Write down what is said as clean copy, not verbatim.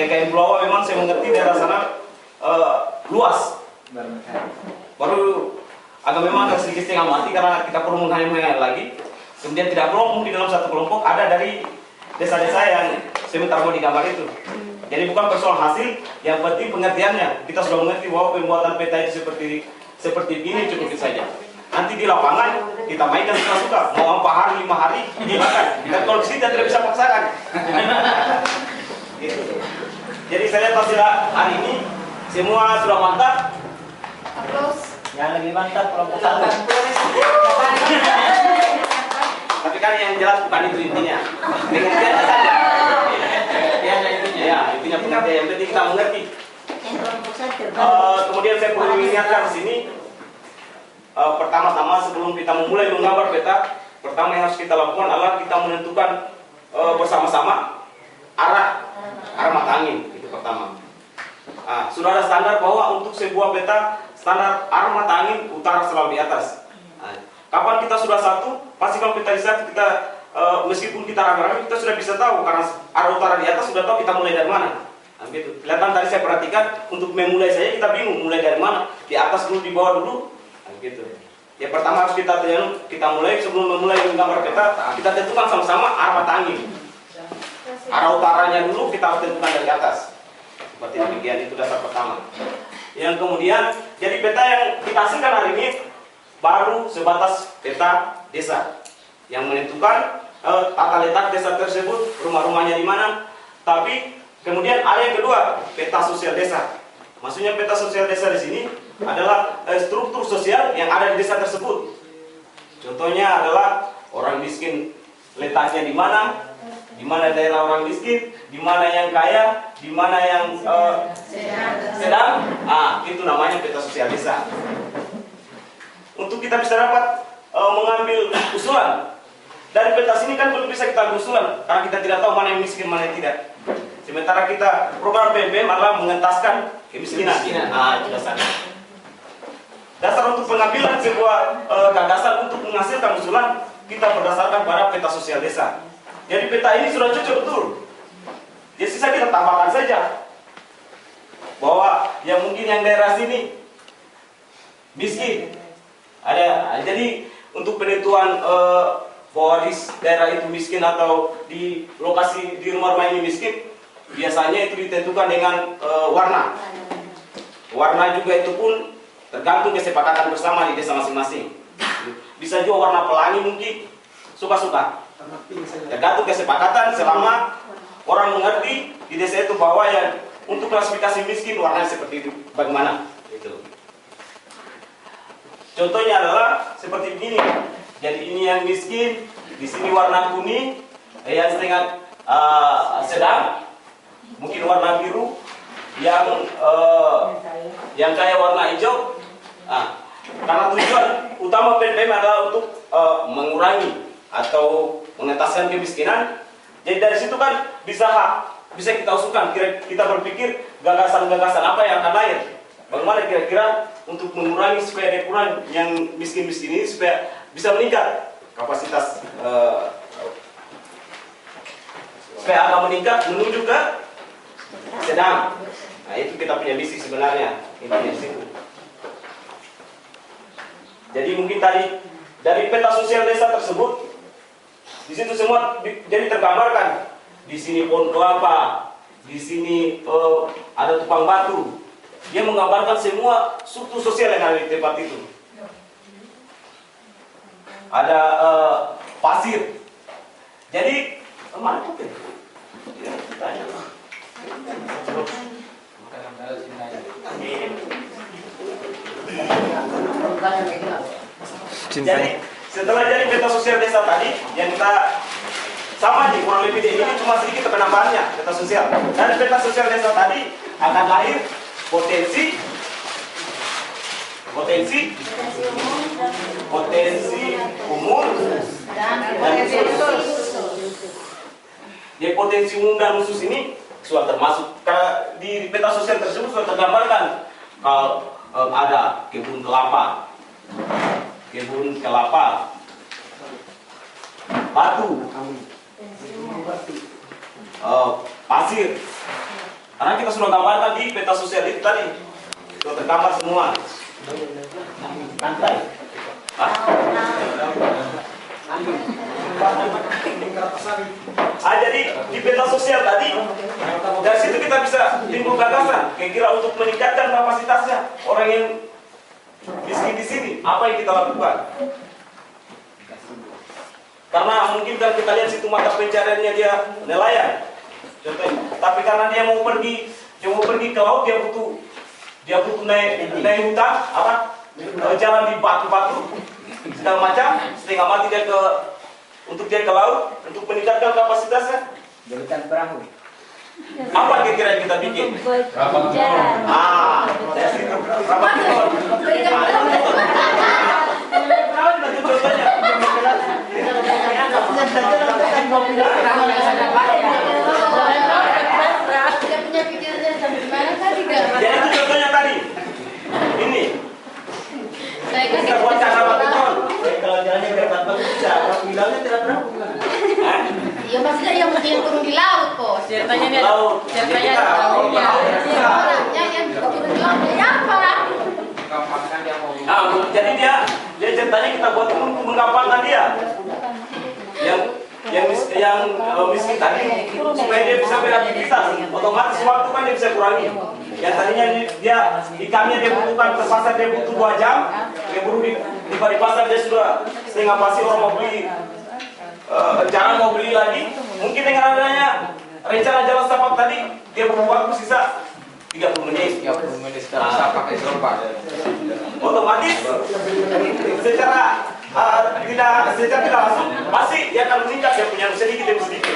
kayak Pulau memang saya mengerti daerah sana luas. Baru agak memang agak sedikit setengah mati karena kita perlu menghayal lagi. Kemudian tidak kelompok di dalam satu kelompok ada dari desa-desa yang sebentar mau digambar itu. Jadi bukan persoalan hasil, yang penting pengertiannya. Kita sudah mengerti bahwa pembuatan peta itu seperti ini cukup saja. Nanti di lapangan kita mainkan suka-suka, mau 4 hari, 5 hari, silakan. Dan kalau di sini tidak bisa paksakan. Gitu. Jadi saya lihat hasil hari ini semua sudah mantap. Yang lebih mantap kelompok satu. Tapi kan yang jelas bukan itu intinya. Pengertiannya saja. Ya, intinya pengertian. Yang penting kita mengerti. Kemudian saya perlu ingatkan di sini. Pertama-tama sebelum kita memulai menggambar peta, pertama yang harus kita lakukan adalah kita menentukan bersama-sama arah mata angin. Itu pertama. Sudah ada standar bahwa untuk sebuah peta standar arah mata angin utara selalu di atas. Kapan kita sudah satu, pasti kalau kita di satu kita meskipun kita rame-rame kita sudah bisa tahu karena arah utara di atas sudah tahu kita mulai dari mana. Gitu. Kelihatan tadi saya perhatikan untuk memulai saja kita bingung mulai dari mana, di atas dulu, di bawah dulu. Gitu. Ya pertama harus kita mulai sebelum memulai menggambar peta kita tentukan sama-sama arah mata angin. Arah utaranya dulu kita harus tentukan dari atas. Seperti demikian, itu dasar pertama. Yang kemudian jadi peta yang kita hasilkan hari ini baru sebatas peta desa yang menentukan tata letak desa tersebut, rumah-rumahnya di mana. Tapi kemudian ada yang kedua, peta sosial desa. Maksudnya peta sosial desa di sini adalah struktur sosial yang ada di desa tersebut. Contohnya adalah orang miskin letaknya di mana daerah orang miskin, di mana yang kaya, di mana yang sedang. Itu namanya peta sosial desa. Untuk kita bisa dapat mengambil usulan dari peta sini kan belum bisa kita ambil usulan karena kita tidak tahu mana yang miskin mana yang tidak. Sementara kita program PPM adalah mengentaskan kemiskinan. Itu dasarnya. Dasar untuk pengambilan sebuah gagasan untuk menghasilkan usulan kita berdasarkan pada peta sosial desa. Jadi peta ini sudah cocok betul. Jadi sisa kita tambahkan saja bahwa yang mungkin yang daerah sini miskin. Jadi untuk penentuan bahwa di daerah itu miskin atau di lokasi di rumah-rumah ini miskin, biasanya itu ditentukan dengan warna. Warna juga itu pun tergantung kesepakatan bersama di desa masing-masing. Bisa juga warna pelangi mungkin, suka-suka. Tergantung kesepakatan selama orang mengerti di desa itu bahwa yang untuk klasifikasi miskin warnanya seperti itu. Bagaimana? Itu. Contohnya adalah seperti begini. Jadi ini yang miskin, di sini warna kuning, yang setengah sedang, mungkin warna biru, yang kaya warna hijau. Karena tujuan utama PPM adalah untuk mengurangi atau mengentaskan kemiskinan. Jadi dari situ kan bisa kita usulkan, kita berpikir gagasan-gagasan apa yang akan lahir. Bagaimana kira-kira untuk mengurangi supaya ada kurang yang miskin-miskin ini supaya bisa meningkat kapasitas supaya akan meningkat menuju ke sedang. Itu kita punya misi sebenarnya. Intinya di situ. Jadi mungkin tadi dari peta sosial desa tersebut di situ semua jadi tergambarkan. Di sini pohon kelapa, di sini ada tukang batu. Dia menggambarkan semua struktur sosial yang ada di tempat itu. Ada pasir. Jadi mana itu? Ya, tanya. Jadi setelah jadi peta sosial desa tadi yang kita sama nih kurang lebih ini cuma sedikit penambahannya peta sosial. Dari peta sosial desa tadi akan lahir potensi umum dan khusus. Di potensi umum dan khusus ini sudah termasuk di peta sosial tersebut sudah tergambarkan kalau ada kebun kelapa, batu, pasir, Karena kita sudah gambarkan di peta sosial itu tadi. Sudah tergambar semua. Pantai. Jadi di peta sosial tadi, dari situ kita bisa timbul gagasan, kira-kira untuk meningkatkan kapasitasnya orang yang miskin di sini, apa yang kita lakukan? Karena mungkin kan kita lihat situ mata pencariannya dia nelayan, contohnya. Tapi karena dia mau pergi ke laut, dia butuh naik hutan, jalan di batu-batu, segala macam, setengah mati untuk dia ke laut, untuk meningkatkan kapasitasnya. Jadikan perahu. Apa kira-kira yang kita bikin? Rapat contohnya. Jadi itu contohnya tadi. Ini. Kita buat cara beton. Kalau jalannya berapa bisa, kalau bilangnya tidak perahu. Iya maksudnya yang turun di laut kok. Ceritanya dia Laut. ceritanya Kita- orangnya. Orangnya yang turun di laut ya apa? Jadi dia ceritanya kita buat untuk menggampangkan dia. Yang miskin tadi supaya dia bisa beraktivitas, otomatis waktu kan dia bisa kurangi. Yang tadinya dia ikannya dia butuhkan ke pasar dia butuh 2 jam, dia baru di pasar dia sudah setengah pasti orang mau beli, jarang mau beli lagi. Mungkin dengan adanya rencana jalan setapak tadi dia butuh waktu sisa 30 menit. 30 menit sekarang saya pakai serba. Otomatis secara tidak langsung pasti dia akan meningkat, dia punya sedikit demi sedikit.